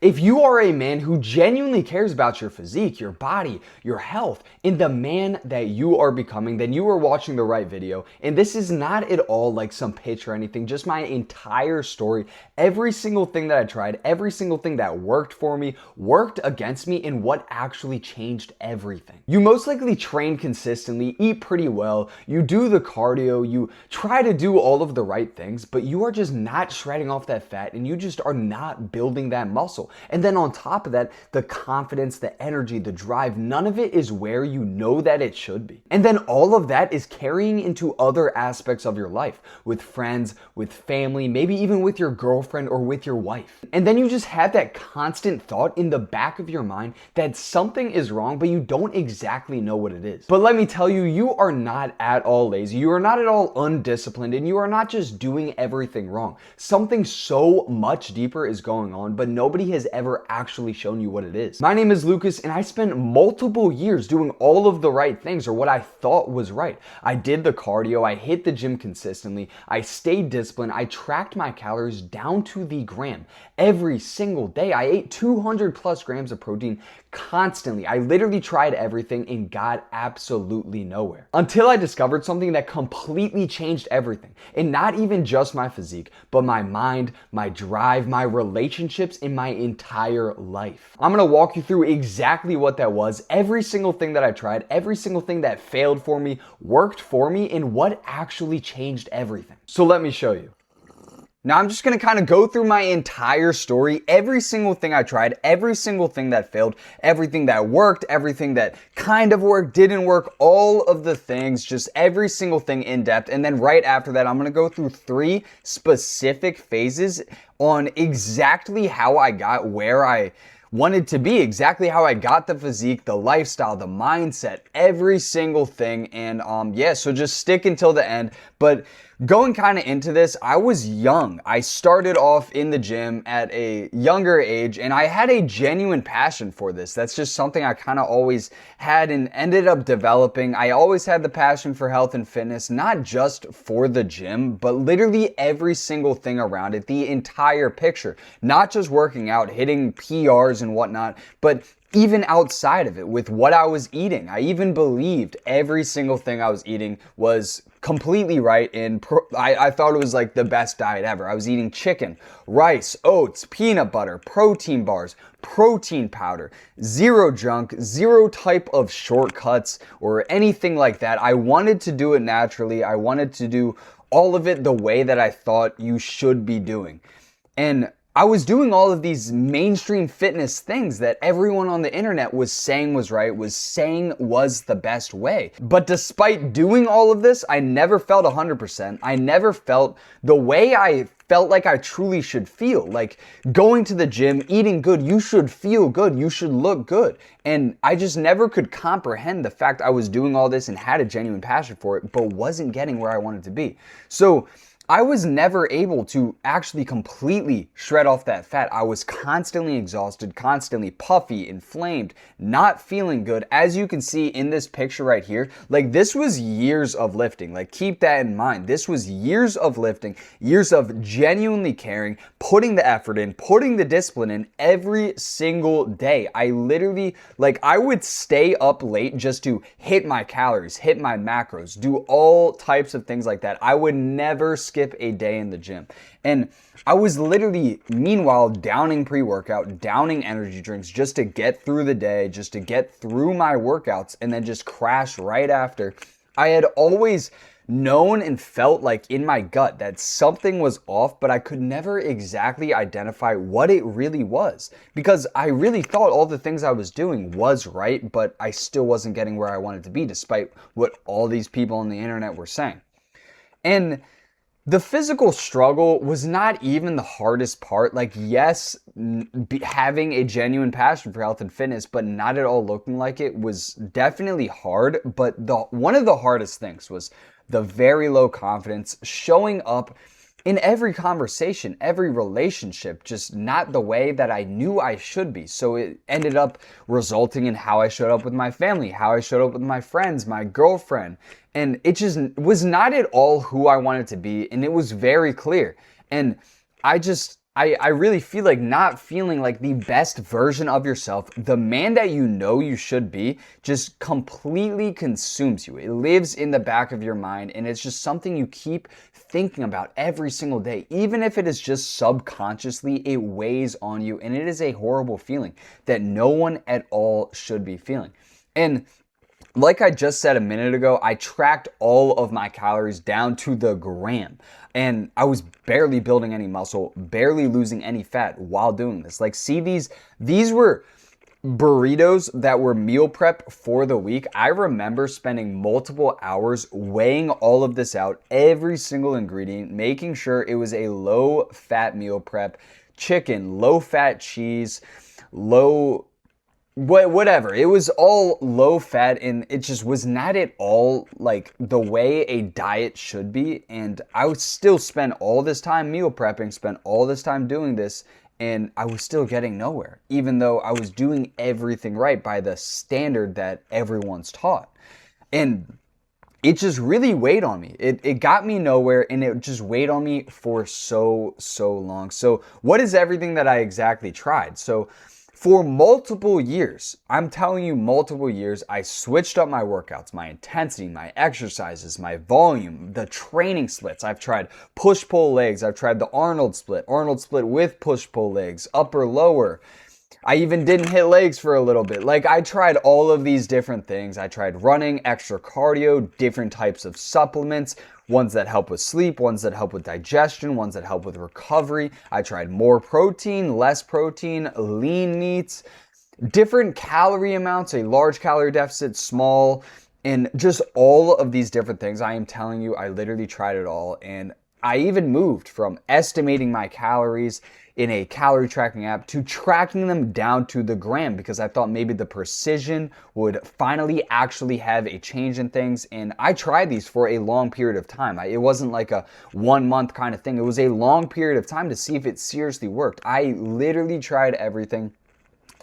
If you are a man who genuinely cares about your physique, your body, your health, and the man that you are becoming, then you are watching the right video. And this is not at all like some pitch or anything, just my entire story. Every single thing that I tried, every single thing that worked for me, worked against me, and what actually changed everything. You most likely train consistently, eat pretty well, you do the cardio, you try to do all of the right things, but you are just not shredding off that fat and you just are not building that muscle. And then on top of that, the confidence, the energy, the drive, none of it is where you know that it should be. And then all of that is carrying into other aspects of your life, with friends, with family, maybe even with your girlfriend or with your wife. And then you just have that constant thought in the back of your mind that something is wrong, but you don't exactly know what it is. But let me tell you, you are not at all lazy. You are not at all undisciplined, and you are not just doing everything wrong. Something so much deeper is going on, but nobody has ever actually shown you what it is. My name is Lucas, and I spent multiple years doing all of the right things, or what I thought was right. I did the cardio, I hit the gym consistently, I stayed disciplined, I tracked my calories down to the gram. Every single day, I ate 200 plus grams of protein constantly. I literally tried everything and got absolutely nowhere. Until I discovered something that completely changed everything. And not even just my physique, but my mind, my drive, my relationships, and my entire life. I'm gonna walk you through exactly what that was, every single thing that I tried, every single thing that failed for me, worked for me, and what actually changed everything. So let me show you. Now I'm just gonna kind of go through my entire story, every single thing I tried, every single thing that failed, everything that worked, everything that kind of worked, didn't work, all of the things, just every single thing in depth. And then right after that, I'm gonna go through 3 specific phases on exactly how I got where I wanted to be, exactly how I got the physique, the lifestyle, the mindset, every single thing. And yeah, so just stick until the end. But going kind of into this, I was young. I started off in the gym at a younger age, and I had a genuine passion for this. That's just something I kind of always had and ended up developing. I always had the passion for health and fitness, not just for the gym, but literally every single thing around it, the entire picture. Not just working out, hitting PRs and whatnot, but even outside of it, with what I was eating. I even believed every single thing I was eating was completely right, and I thought it was like the best diet ever. I was eating chicken, rice, oats, peanut butter, protein bars, protein powder, zero junk, zero type of shortcuts or anything like that. I wanted to do it naturally. I wanted to do all of it the way that I thought you should be doing. And I was doing all of these mainstream fitness things that everyone on the internet was saying was right, was saying was the best way. But despite doing all of this, I never felt 100%. I never felt the way I felt like I truly should feel. Like going to the gym, eating good, you should feel good, you should look good. And I just never could comprehend the fact I was doing all this and had a genuine passion for it, but wasn't getting where I wanted to be. So I was never able to actually completely shred off that fat. I was constantly exhausted, constantly puffy, inflamed, not feeling good. As you can see in this picture right here, like this was years of lifting. Like keep that in mind. This was years of lifting, years of genuinely caring, putting the effort in, putting the discipline in every single day. I literally, like I would stay up late just to hit my calories, hit my macros, do all types of things like that. I would never skip a day in the gym. And I was literally, meanwhile, downing pre-workout, downing energy drinks just to get through the day, just to get through my workouts, and then just crash right after. I had always known and felt like in my gut that something was off, but I could never exactly identify what it really was, because I really thought all the things I was doing was right, but I still wasn't getting where I wanted to be, despite what all these people on the internet were saying. And the physical struggle was not even the hardest part. Like, yes, having a genuine passion for health and fitness, but not at all looking like it, was definitely hard. But one of the hardest things was the very low confidence, showing up in every conversation, every relationship, just not the way that I knew I should be. So it ended up resulting in how I showed up with my family, how I showed up with my friends, my girlfriend. And it just was not at all who I wanted to be. And it was very clear. And I just I really feel like not feeling like the best version of yourself, the man that you know you should be, just completely consumes you. It lives in the back of your mind, and it's just something you keep thinking about every single day. Even if it is just subconsciously, it weighs on you, and it is a horrible feeling that no one at all should be feeling. And like I just said a minute ago, I tracked all of my calories down to the gram. And I was barely building any muscle, barely losing any fat while doing this. Like, see, these were burritos that were meal prep for the week. I remember spending multiple hours weighing all of this out, every single ingredient, making sure it was a low fat meal prep, chicken, low fat cheese, whatever. It was all low fat, and it just was not at all like the way a diet should be. And I would still spend all this time meal prepping, spend all this time doing this, and I was still getting nowhere, even though I was doing everything right by the standard that everyone's taught. And it just really weighed on me. It got me nowhere, and it just weighed on me for so long. So what is everything that I exactly tried? So for multiple years, I'm telling you, multiple years, I switched up my workouts, my intensity, my exercises, my volume, the training splits. I've tried push-pull legs. I've tried the Arnold split with push-pull legs, upper, lower. I even didn't hit legs for a little bit. Like, I tried all of these different things. I tried running, extra cardio, different types of supplements, ones that help with sleep, ones that help with digestion, ones that help with recovery. I tried more protein, less protein, lean meats, different calorie amounts, a large calorie deficit, small, and just all of these different things. I am telling you, I literally tried it all. And I even moved from estimating my calories in a calorie tracking app to tracking them down to the gram, because I thought maybe the precision would finally actually have a change in things. And I tried these for a long period of time. It wasn't like a 1 month kind of thing. It was a long period of time to see if it seriously worked. I literally tried everything.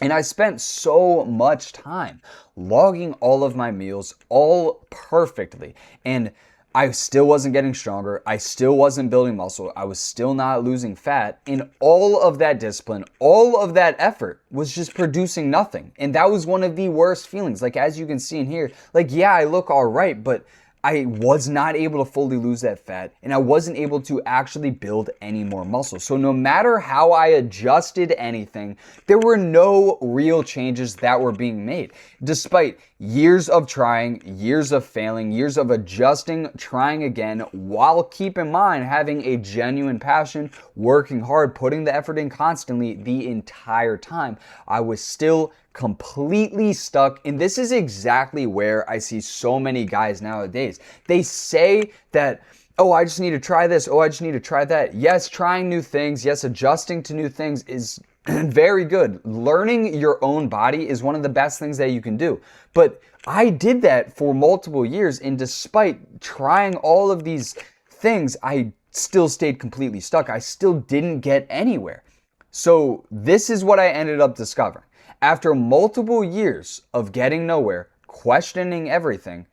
And I spent so much time logging all of my meals, all perfectly. And I still wasn't getting stronger. I still wasn't building muscle. I was still not losing fat. And all of that discipline, all of that effort was just producing nothing. And that was one of the worst feelings. Like, as you can see in here, like, yeah, I look all right, but I was not able to fully lose that fat, and I wasn't able to actually build any more muscle. So no matter how I adjusted anything, there were no real changes that were being made. Despite years of trying, years of failing, years of adjusting, trying again, while keep in mind having a genuine passion, working hard, putting the effort in constantly the entire time, I was still completely stuck. And this is exactly where I see so many guys nowadays. They say that, oh, I just need to try this. Oh, I just need to try that. Yes, trying new things. Yes, adjusting to new things is very good. Learning your own body is one of the best things that you can do. But I did that for multiple years, and despite trying all of these things, I still stayed completely stuck. I still didn't get anywhere. So this is what I ended up discovering. After multiple years of getting nowhere, questioning everything,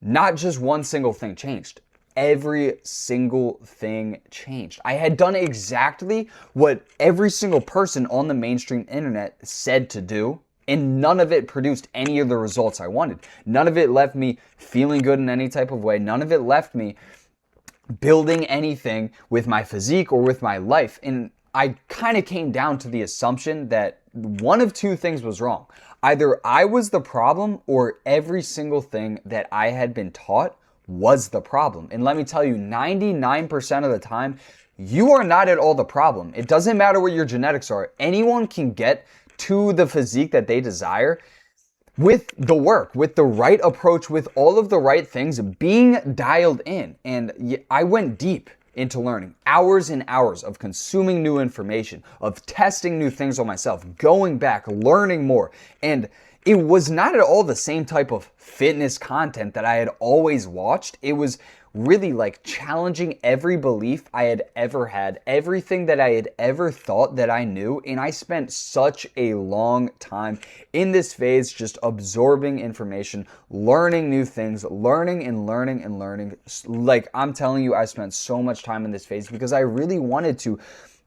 not just one single thing changed. Every single thing changed. I had done exactly what every single person on the mainstream internet said to do, and none of it produced any of the results I wanted. None of it left me feeling good in any type of way. None of it left me building anything with my physique or with my life. And I kind of came down to the assumption that one of two things was wrong. Either I was the problem, or every single thing that I had been taught was the problem. And let me tell you, 99% of the time, you are not at all the problem. It doesn't matter what your genetics are. Anyone can get to the physique that they desire with the work, with the right approach, with all of the right things being dialed in. And I went deep into learning, hours and hours of consuming new information, of testing new things on myself, going back, learning more. And it was not at all the same type of fitness content that I had always watched. It was really like challenging every belief I had ever had, everything that I had ever thought that I knew. And I spent such a long time in this phase just absorbing information, learning new things, learning and learning and learning. Like, I'm telling you, I spent so much time in this phase because I really wanted to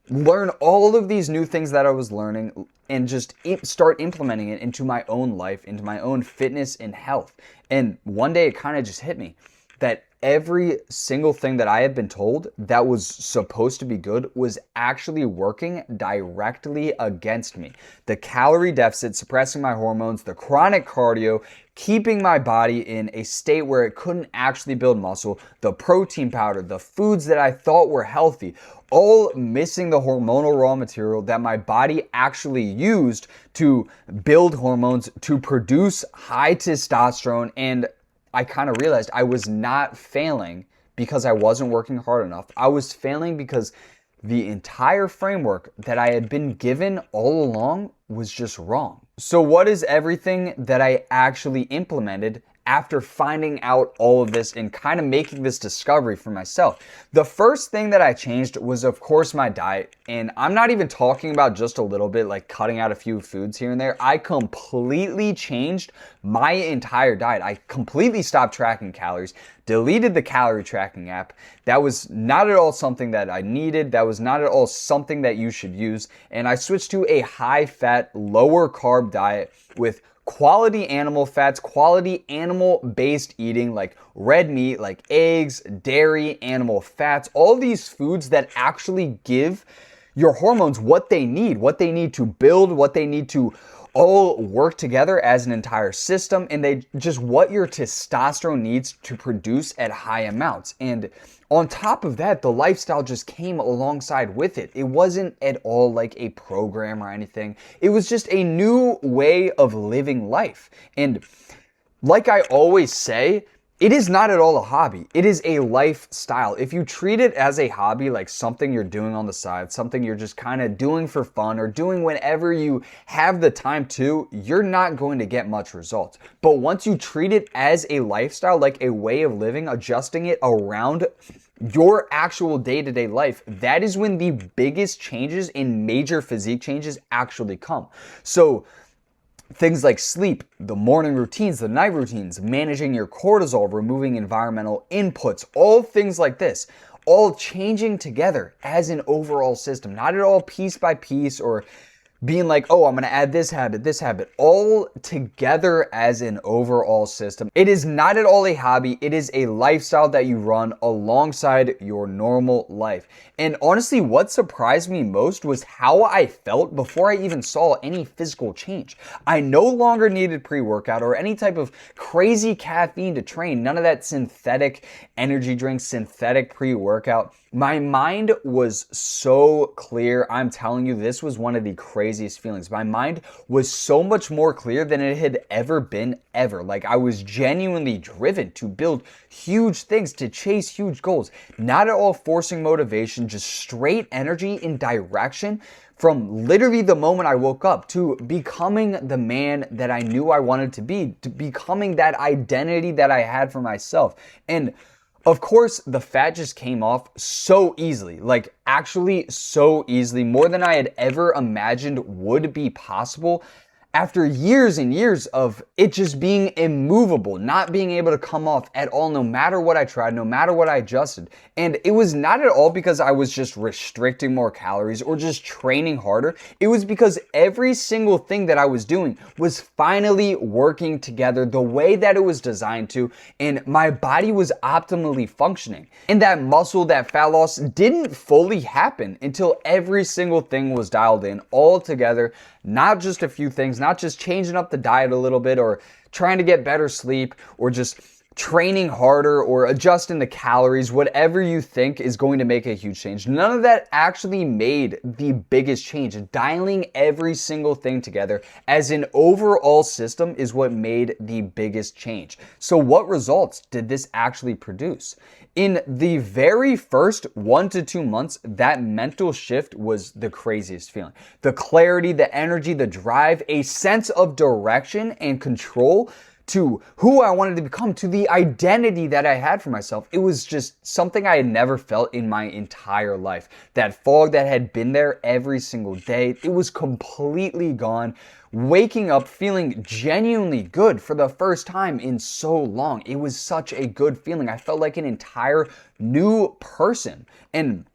learn all of these new things that I was learning and just start implementing it into my own life, into my own fitness and health. And one day it kind of just hit me that every single thing that I had been told that was supposed to be good was actually working directly against me. The calorie deficit, suppressing my hormones, the chronic cardio, keeping my body in a state where it couldn't actually build muscle, the protein powder, the foods that I thought were healthy, all missing the hormonal raw material that my body actually used to build hormones, to produce high testosterone. And I kind of realized I was not failing because I wasn't working hard enough. I was failing because the entire framework that I had been given all along was just wrong. So what is everything that I actually implemented after finding out all of this and kind of making this discovery for myself? The first thing that I changed was, of course, my diet. And I'm not even talking about just a little bit, like cutting out a few foods here and there. I completely changed my entire diet. I completely stopped tracking calories, deleted the calorie tracking app. That was not at all something that I needed. That was not at all something that you should use. And I switched to a high-fat, lower-carb diet with quality animal fats, quality animal-based eating, like red meat, like eggs, dairy, animal fats, all these foods that actually give your hormones what they need to build, what they need to all work together as an entire system, and they just what your testosterone needs to produce at high amounts. And on top of that, the lifestyle just came alongside with it. It wasn't at all like a program or anything. It was just a new way of living life. And like I always say, it is not at all a hobby. It is a lifestyle. If you treat it as a hobby, like something you're doing on the side, something you're just kind of doing for fun or doing whenever you have the time to, you're not going to get much results. But once you treat it as a lifestyle, like a way of living, adjusting it around your actual day-to-day life, that is when the biggest changes in major physique changes actually come. So things like sleep, the morning routines, the night routines, managing your cortisol, removing environmental inputs, all things like this, all changing together as an overall system, not at all piece by piece or being like, oh, I'm going to add this habit, all together as an overall system. It is not at all a hobby. It is a lifestyle that you run alongside your normal life. And honestly, what surprised me most was how I felt before I even saw any physical change. I no longer needed pre-workout or any type of crazy caffeine to train. None of that synthetic energy drinks, synthetic pre-workout. My mind was so clear. I'm telling you, this was one of the craziest feelings. My mind was so much more clear than it had ever been, ever. Like I was genuinely driven to build huge things, to chase huge goals. Not at all forcing motivation, just straight energy in direction from literally the moment I woke up to becoming the man that I knew I wanted to be, to becoming that identity that I had for myself. And of course, the fat just came off so easily, like actually so easily, more than I had ever imagined would be possible. After years and years of it just being immovable, not being able to come off at all, no matter what I tried, no matter what I adjusted. And it was not at all because I was just restricting more calories or just training harder. It was because every single thing that I was doing was finally working together the way that it was designed to, and my body was optimally functioning. And that muscle, that fat loss didn't fully happen until every single thing was dialed in all together. Not just a few things, not just changing up the diet a little bit or trying to get better sleep or just training harder or adjusting the calories, whatever you think is going to make a huge change. None of that actually made the biggest change. Dialing every single thing together as an overall system is what made the biggest change. So what results did this actually produce? In the very first 1 to 2 months, that mental shift was the craziest feeling. The clarity, the energy, the drive, a sense of direction and control to who I wanted to become, to the identity that I had for myself. It was just something I had never felt in my entire life. That fog that had been there every single day, it was completely gone. Waking up feeling genuinely good for the first time in so long. It was such a good feeling. I felt like an entire new person. And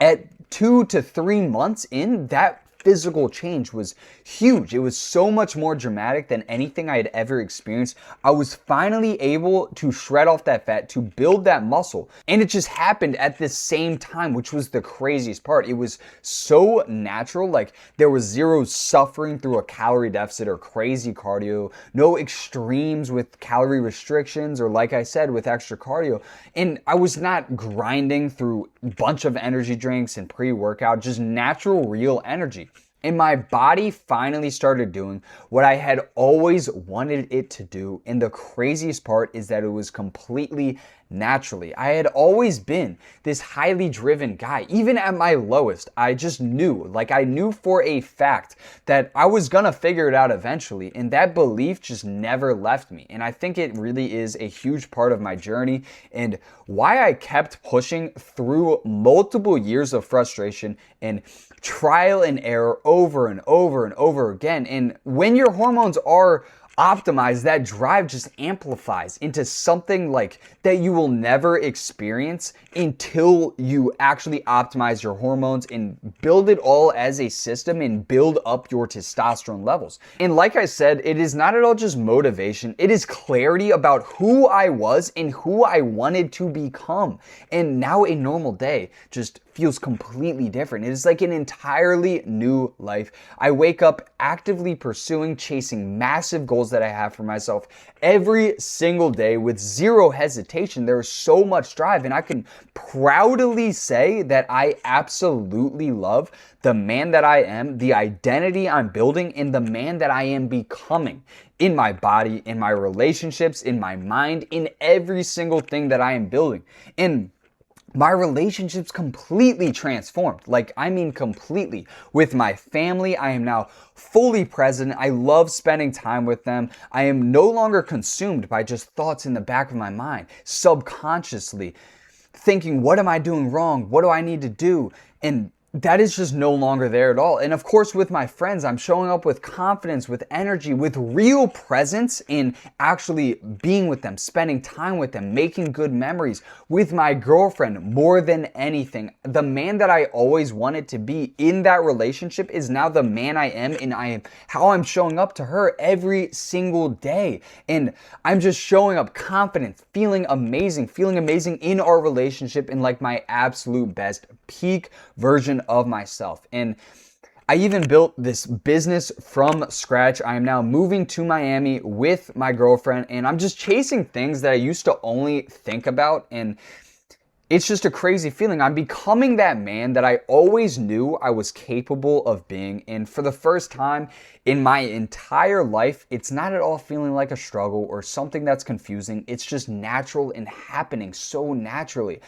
at 2 to 3 months in, that physical change was huge. It was so much more dramatic than anything I had ever experienced. I was finally able to shred off that fat, to build that muscle. And it just happened at the same time, which was the craziest part. It was so natural. Like, there was zero suffering through a calorie deficit or crazy cardio, no extremes with calorie restrictions, or like I said, with extra cardio. And I was not grinding through a bunch of energy drinks and pre-workout, just natural, real energy. And my body finally started doing what I had always wanted it to do. And the craziest part is that it was completely naturally. I had always been this highly driven guy. Even at my lowest, I just knew, like I knew for a fact that I was gonna figure it out eventually. And that belief just never left me. And I think it really is a huge part of my journey and why I kept pushing through multiple years of frustration and trial and error over and over and over again. And when your hormones are optimized, that drive just amplifies into something like that you will never experience until you actually optimize your hormones and build it all as a system and build up your testosterone levels. And like I said, it is not at all just motivation. It is clarity about who I was and who I wanted to become. And now a normal day just feels completely different. It is like an entirely new life. I wake up actively pursuing, chasing massive goals that I have for myself every single day with zero hesitation. There is so much drive, and I can proudly say that I absolutely love the man that I am, the identity I'm building, and the man that I am becoming in my body, in my relationships, in my mind, in every single thing that I am building. And my relationships completely transformed. Like, I mean completely. With my family, I am now fully present. I love spending time with them. I am no longer consumed by just thoughts in the back of my mind, subconsciously thinking, what am I doing wrong? What do I need to do? And that is just no longer there at all. And of course, with my friends, I'm showing up with confidence, with energy, with real presence in actually being with them, spending time with them, making good memories. With my girlfriend, more than anything, the man that I always wanted to be in that relationship is now the man I am, and how I'm showing up to her every single day. And I'm just showing up confident, feeling amazing in our relationship, in like my absolute best peak version of myself. And I even built this business from scratch. I am now moving to Miami with my girlfriend, and I'm just chasing things that I used to only think about. And it's just a crazy feeling. I'm becoming that man that I always knew I was capable of being. And for the first time in my entire life, it's not at all feeling like a struggle or something that's confusing. It's just natural and happening so naturally.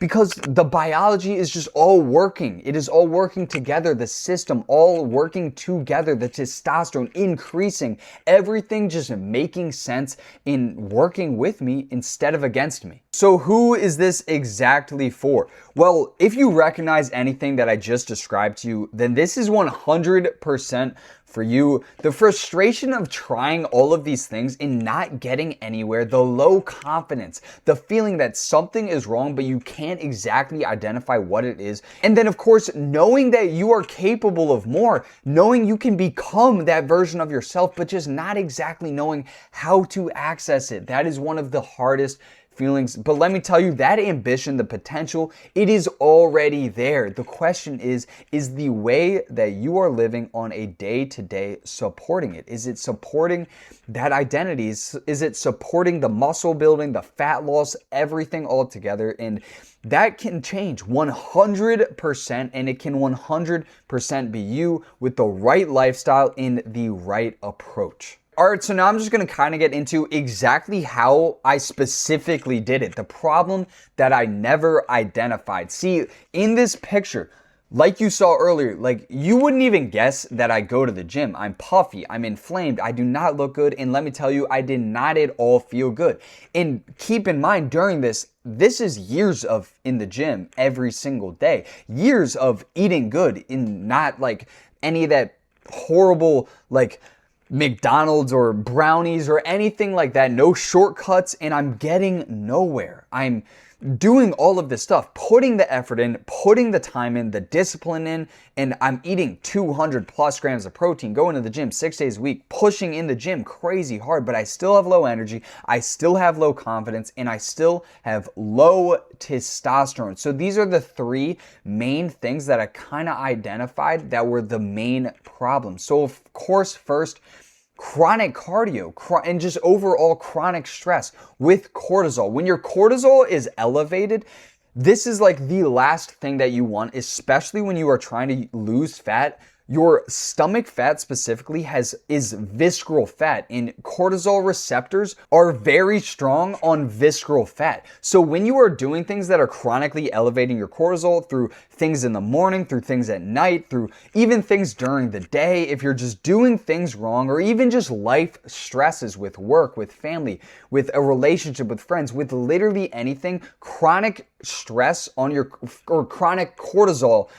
Because the biology is just all working. It is all working together. The system all working together. The testosterone increasing. Everything just making sense in working with me instead of against me. So who is this exactly for? Well, if you recognize anything that I just described to you, then this is 100% for you. The frustration of trying all of these things and not getting anywhere, the low confidence, the feeling that something is wrong but you can't exactly identify what it is, and then of course knowing that you are capable of more, knowing you can become that version of yourself but just not exactly knowing how to access it. That is one of the hardest feelings. But let me tell you, that ambition, the potential, it is already there. The question is the way that you are living on a day-to-day supporting it? Is it supporting that identity? Is it supporting the muscle building, the fat loss, everything all together? And that can change 100%, and it can 100% be you with the right lifestyle in the right approach. All right, so now I'm just going to kind of get into exactly how I specifically did it. The problem that I never identified. See, in this picture, like you saw earlier, like you wouldn't even guess that I go to the gym. I'm puffy, I'm inflamed, I do not look good, and let me tell you, I did not at all feel good. And keep in mind, during this is years of in the gym every single day, years of eating good, in not like any of that horrible like McDonald's or brownies or anything like that, no shortcuts, and I'm getting nowhere. I'm doing all of this stuff, putting the effort in, putting the time in, the discipline in, and I'm eating 200 plus grams of protein, going to the gym 6 days a week, pushing in the gym crazy hard, but I still have low energy, I still have low confidence, and I still have low testosterone. So these are the three main things that I kind of identified that were the main problems. So of course, first, chronic cardio and just overall chronic stress with cortisol. When your cortisol is elevated, this is like the last thing that you want, especially when you are trying to lose fat. Your stomach fat specifically is visceral fat, and cortisol receptors are very strong on visceral fat. So when you are doing things that are chronically elevating your cortisol through things in the morning, through things at night, through even things during the day, if you're just doing things wrong, or even just life stresses with work, with family, with a relationship with friends, with literally anything, chronic stress or chronic cortisol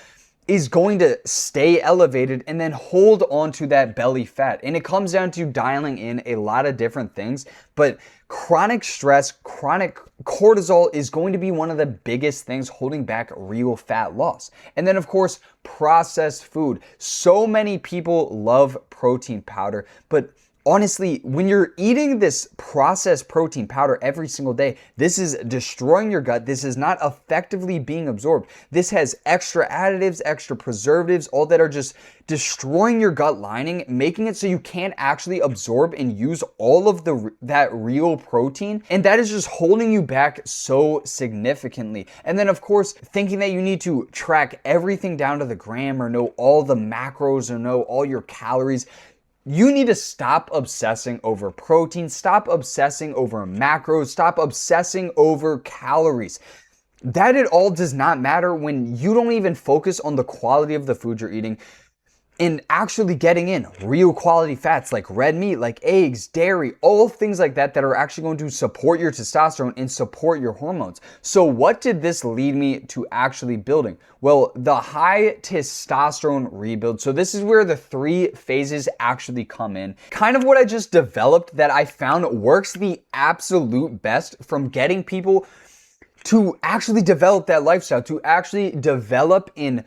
is going to stay elevated and then hold on to that belly fat. And it comes down to dialing in a lot of different things, but chronic stress, chronic cortisol is going to be one of the biggest things holding back real fat loss. And then of course, processed food. So many people love protein powder, but honestly, when you're eating this processed protein powder every single day, this is destroying your gut. This is not effectively being absorbed. This has extra additives, extra preservatives, all that are just destroying your gut lining, making it so you can't actually absorb and use all of that real protein. And that is just holding you back so significantly. And then of course, thinking that you need to track everything down to the gram or know all the macros or know all your calories. You need to stop obsessing over protein, stop obsessing over macros, stop obsessing over calories. That it all does not matter when you don't even focus on the quality of the food you're eating and actually getting in real quality fats like red meat, like eggs, dairy, all things like that are actually going to support your testosterone and support your hormones. So what did this lead me to actually building? Well, the high testosterone rebuild. So this is where the 3 phases actually come in. Kind of what I just developed that I found works the absolute best from getting people to actually develop that lifestyle, to actually develop in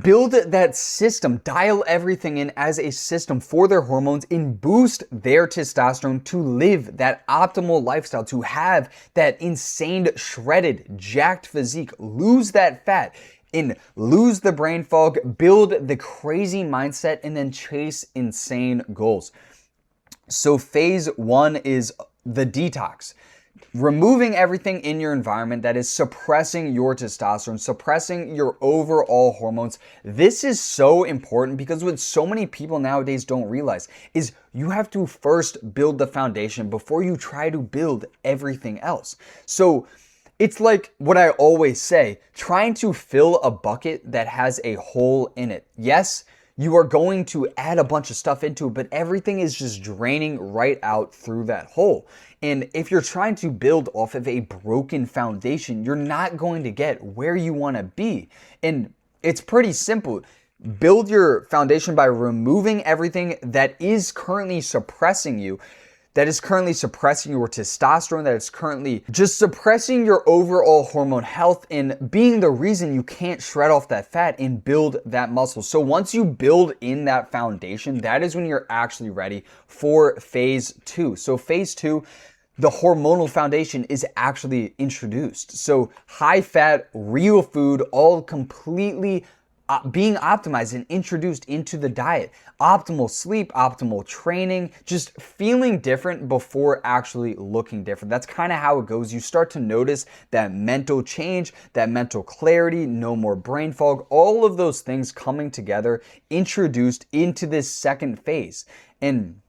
build that system, dial everything in as a system for their hormones and boost their testosterone to live that optimal lifestyle, to have that insane, shredded, jacked physique, lose that fat, and lose the brain fog, build the crazy mindset, and then chase insane goals. So phase 1 is the detox. Removing everything in your environment that is suppressing your testosterone, suppressing your overall hormones. This is so important because what so many people nowadays don't realize is you have to first build the foundation before you try to build everything else. So it's like what I always say, trying to fill a bucket that has a hole in it. Yes, you are going to add a bunch of stuff into it, but everything is just draining right out through that hole. And if you're trying to build off of a broken foundation, you're not going to get where you want to be. And it's pretty simple. Build your foundation by removing everything that is currently suppressing you, that is currently suppressing your testosterone, that is currently just suppressing your overall hormone health and being the reason you can't shred off that fat and build that muscle. So once you build in that foundation, that is when you're actually ready for phase 2. So phase 2, the hormonal foundation is actually introduced. So high fat, real food, all completely being optimized and introduced into the diet. Optimal sleep, optimal training, just feeling different before actually looking different. That's kind of how it goes. You start to notice that mental change, that mental clarity, no more brain fog, all of those things coming together, introduced into this second phase. And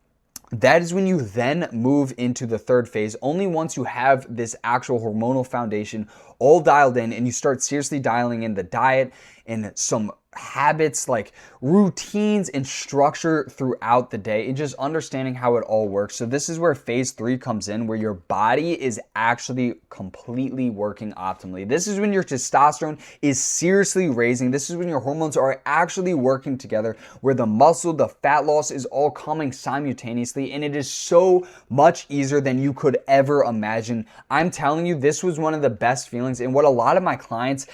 that is when you then move into the third phase. Only once you have this actual hormonal foundation all dialed in and you start seriously dialing in the diet and some habits, like routines and structure throughout the day, and just understanding how it all works. So this is where phase 3 comes in, where your body is actually completely working optimally. This is when your testosterone is seriously raising. This is when your hormones are actually working together, where the muscle, the fat loss is all coming simultaneously, and it is so much easier than you could ever imagine. I'm telling you, this was one of the best feelings, and what a lot of my clients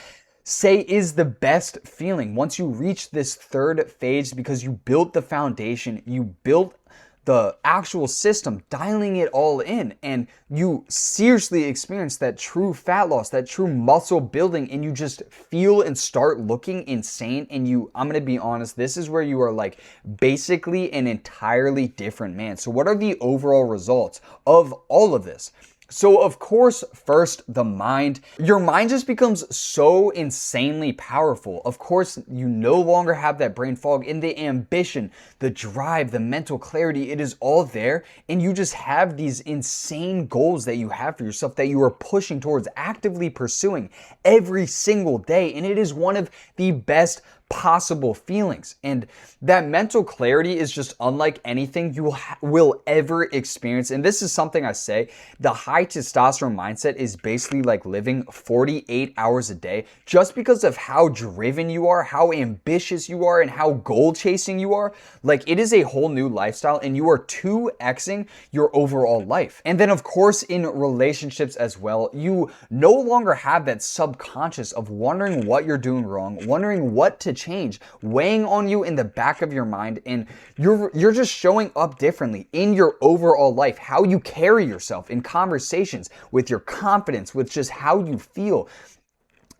say is the best feeling once you reach this third phase, because you built the foundation, you built the actual system, dialing it all in, and you seriously experience that true fat loss, that true muscle building, and you just feel and start looking insane. And I'm gonna be honest, this is where you are like basically an entirely different man. So what are the overall results of all of this? So of course, first, the mind. Your mind just becomes so insanely powerful. Of course, you no longer have that brain fog, and the ambition, the drive, the mental clarity, it is all there. And you just have these insane goals that you have for yourself that you are pushing towards, actively pursuing every single day. And it is one of the best possible feelings. And that mental clarity is just unlike anything you will ever experience. And this is something I say, the high testosterone mindset is basically like living 48 hours a day, just because of how driven you are, how ambitious you are, and how goal chasing you are. Like, it is a whole new lifestyle, and you are 2xing your overall life. And then of course, in relationships as well, you no longer have that subconscious of wondering what you're doing wrong, wondering what to change, weighing on you in the back of your mind, and you're just showing up differently in your overall life, how you carry yourself in conversations, with your confidence, with just how you feel,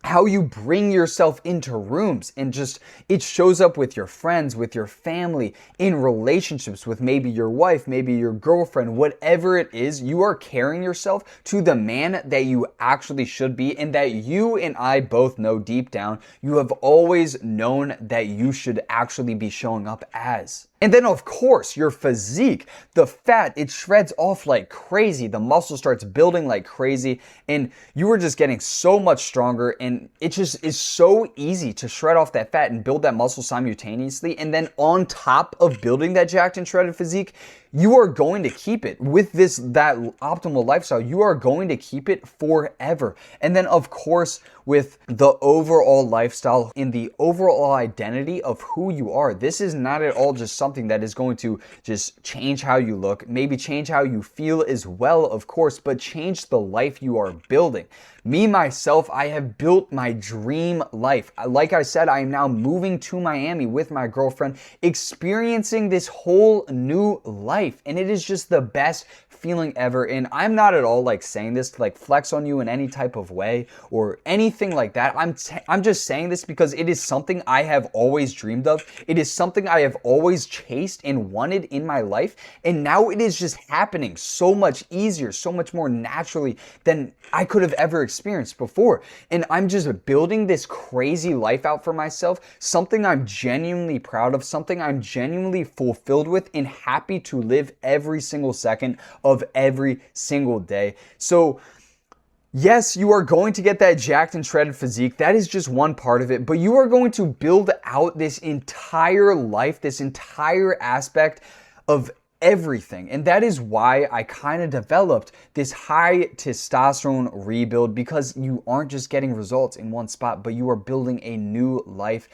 how you bring yourself into rooms, and just it shows up with your friends, with your family, in relationships with maybe your wife, maybe your girlfriend, whatever it is. You are carrying yourself to the man that you actually should be, and that you and I both know deep down you have always known that you should actually be showing up as. And then of course, your physique, the fat, it shreds off like crazy. The muscle starts building like crazy, and you are just getting so much stronger, and it just is so easy to shred off that fat and build that muscle simultaneously. And then on top of building that jacked and shredded physique, you are going to keep it with that optimal lifestyle. You are going to keep it forever. And then of course, with the overall lifestyle and the overall identity of who you are, this is not at all just something that is going to just change how you look, maybe change how you feel as well, of course, but change the life you are building. Me, myself, I have built my dream life. Like I said, I am now moving to Miami with my girlfriend, experiencing this whole new life. And it is just the best feeling ever. And I'm not at all like saying this to like flex on you in any type of way or anything like that. I'm just saying this because it is something I have always dreamed of. It is something I have always chased and wanted in my life. And now it is just happening so much easier, so much more naturally than I could have ever experienced before. And I'm just building this crazy life out for myself, something I'm genuinely proud of, something I'm genuinely fulfilled with and happy to live every single second of every single day. So yes, you are going to get that jacked and shredded physique. That is just one part of it, but you are going to build out this entire life, this entire aspect of everything. And that is why I kind of developed this high testosterone rebuild, because you aren't just getting results in one spot, but you are building a new life.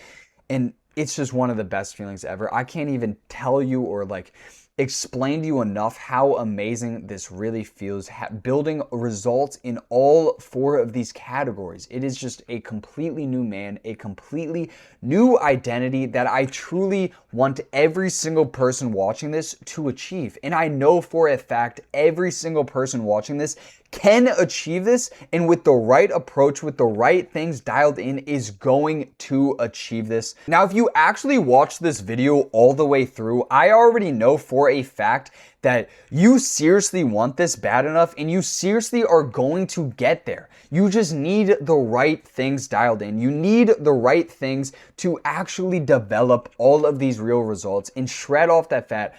And it's just one of the best feelings ever. I can't even tell you or like explain to you enough how amazing this really feels, building results in all 4 of these categories. It is just a completely new man, a completely new identity that I truly want every single person watching this to achieve. And I know for a fact every single person watching this can achieve this, and with the right approach, with the right things dialed in, is going to achieve this. Now, if you actually watch this video all the way through, I already know for a fact that you seriously want this bad enough, and you seriously are going to get there. You just need the right things dialed in. You need the right things to actually develop all of these real results and shred off that fat,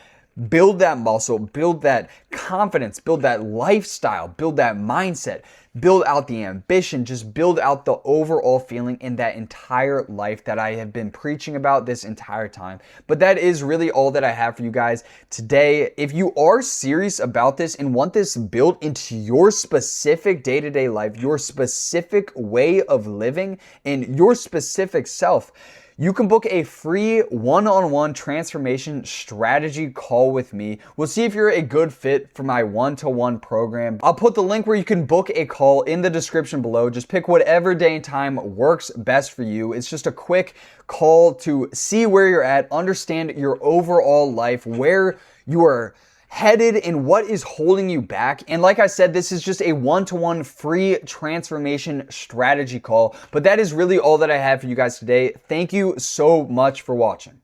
build that muscle, build that confidence, build that lifestyle, build that mindset. build out the ambition, just build out the overall feeling in that entire life that I have been preaching about this entire time. But that is really all that I have for you guys today. If you are serious about this and want this built into your specific day-to-day life, your specific way of living, and your specific self, you can book a free one-on-one transformation strategy call with me. We'll see if you're a good fit for my one-to-one program. I'll put the link where you can book a call in the description below. Just pick whatever day and time works best for you. It's just a quick call to see where you're at, understand your overall life, where you are headed and what is holding you back. And like I said, this is just a one-to-one free transformation strategy call. But that is really all that I have for you guys today. Thank you so much for watching.